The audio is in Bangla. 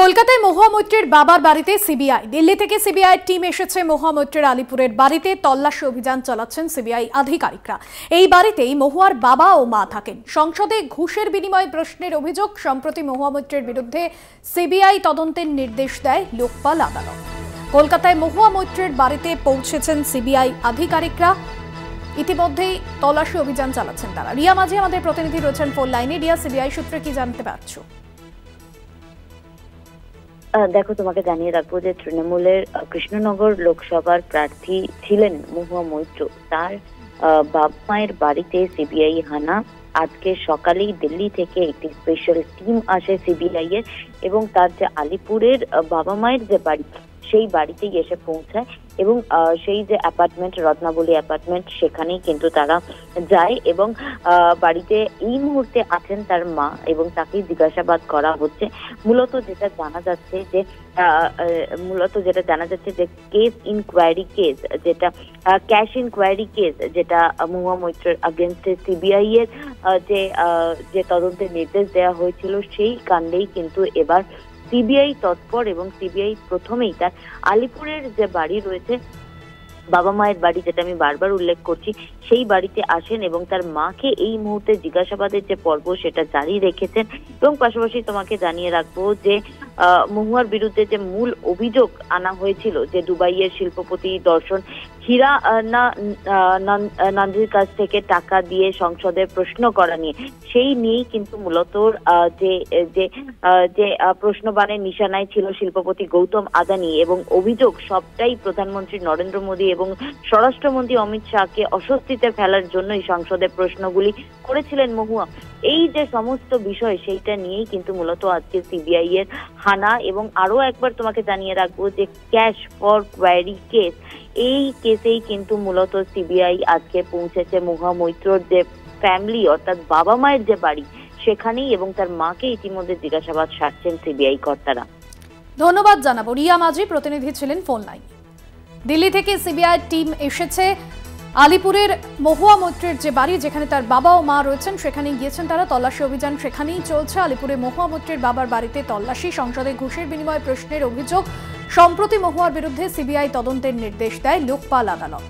কলকাতায় মহুয়া মৈত্রের বাবার বাড়িতে সিবিআই। দিল্লি থেকে সিবিআই টিম এসেছে মহুয়া মৈত্রের আলিপুরের বাড়িতে। তল্লাশি অভিযান চালাচ্ছেন সিবিআই আধিকারিকরা। এই বাড়িতেই মহুয়ার বাবা ও মা থাকেন। সংসদে ঘুষের বিনিময়ে প্রশ্নের অভিযোগ। সম্প্রতি মহুয়া মৈত্রের বিরুদ্ধে সিবিআই তদন্তের নির্দেশ দেয় লোকপাল আদালত। কলকাতায় মহুয়া মৈত্রের বাড়িতে পৌঁছেছেন সিবিআই আধিকারিকরা। ইতিমধ্যেই তল্লাশি অভিযান চালাচ্ছেন তারা। রিয়া মাঝি আমাদের প্রতিনিধি রয়েছেন ফোন লাইনে। রিয়া, সিবিআই সূত্রে কি জানতে পারছো? দেখো, তোমাকে জানিয়ে রাখবো যে তৃণমূলের কৃষ্ণনগর লোকসভার প্রার্থী ছিলেন মহুয়া মৈত্র। তার বাবা মায়ের বাড়িতে সিবিআই হানা। আজকে সকালেই দিল্লি থেকে একটি স্পেশাল টিম আসে সিবিআই এর, এবং তার যে আলিপুরের বাবা মায়ের যে বাড়ি সেই বাড়িতেই এসে পৌঁছায়, এবং সেই যে অ্যাপার্টমেন্ট, রত্নাবলী অ্যাপার্টমেন্ট, সেখানেই কিন্তু তারা যায়। এবং বাড়িতে এই মুহূর্তে আছেন তার মা, এবং তাকেই জিজ্ঞাসাবাদ করা হচ্ছে। মূলত যেটা জানা যাচ্ছে যে কেস ইনকোয়ারি কেস, যেটা ক্যাশ ইনকোয়ারি কেস, যেটা মহুয়া মৈত্রের আগেনস্টে সিবিআই এর যে তদন্তের নির্দেশ দেওয়া হয়েছিল, সেই কাণ্ডেই কিন্তু এবার সিবিআই তৎপর। এবং সিবিআই প্রথমেই তার আলিপুরের যে বাড়ি রয়েছে, বাবা মায়ের বাড়ি, যেটা আমি বারবার উল্লেখ করছি, সেই বাড়িতে আসেন এবং তার মাকে এই মুহূর্তে জিজ্ঞাসাবাদের যে পর্ব সেটা জারি রেখেছেন। এবং পাশাপাশি তোমাকে জানিয়ে রাখবো যে মহুয়ার বিরুদ্ধে যে মূল অভিযোগ আনা হয়েছিল, যে দুবাইয়ের শিল্পপতি দর্শন হীরা নন্দির কাছ থেকে টাকা দিয়ে সংসদে প্রশ্ন করা নিয়ে, সেই নিয়েই কিন্তু মূলত যে প্রশ্নবাণের নিশানায় ছিল শিল্পপতি গৌতম আদানি। এবং অভিযোগ সবটাই প্রধানমন্ত্রী নরেন্দ্র মোদী এবং স্বরাষ্ট্রমন্ত্রী অমিত শাহকে অস্বস্তিতে ফেলার জন্যই সংসদে প্রশ্নগুলি করেছিলেন মহুয়া। এই যে সমস্ত বিষয়, সেইটা নিয়েই কিন্তু মূলত আজকে সিবিআই এর হানা। এবং আরো একবার তোমাকে জানিয়ে রাখবো যে ক্যাশ ফর কোয়ারি কেস, এই কেসেই কিন্তু মূলত সিবিআই আজকে পৌঁছেছে মহুয়া মৈত্রর যে ফ্যামিলি, অর্থাৎ বাবা মায়ের যে বাড়ি, সেখানেই, এবং তার মাকে ইতিমধ্যে জিজ্ঞাসাবাদ সারছেন সিবিআই কর্তারা। ধন্যবাদ জানাবো। রিয়া মাঝি প্রতিনিধি ছিলেন ফোন লাইন। দিল্লি থেকে সিবিআই টিম এসেছে আলিপুরের মহুয়া মৈত্রের যে বাড়ি, যেখানে তার বাবা ও মা রয়েছেন, সেখানেই গিয়েছেন তারা। তল্লাশি অভিযান সেখানেই চলছে। আলিপুরে মহুয়া মৈত্রের বাবার বাড়িতে তল্লাশি। সংসদে ঘুষের বিনিময়ে প্রশ্নের অভিযোগ। সম্প্রতি মহুয়ার বিরুদ্ধে সিবিআই তদন্তের নির্দেশ দেয় লোকপাল আদালত।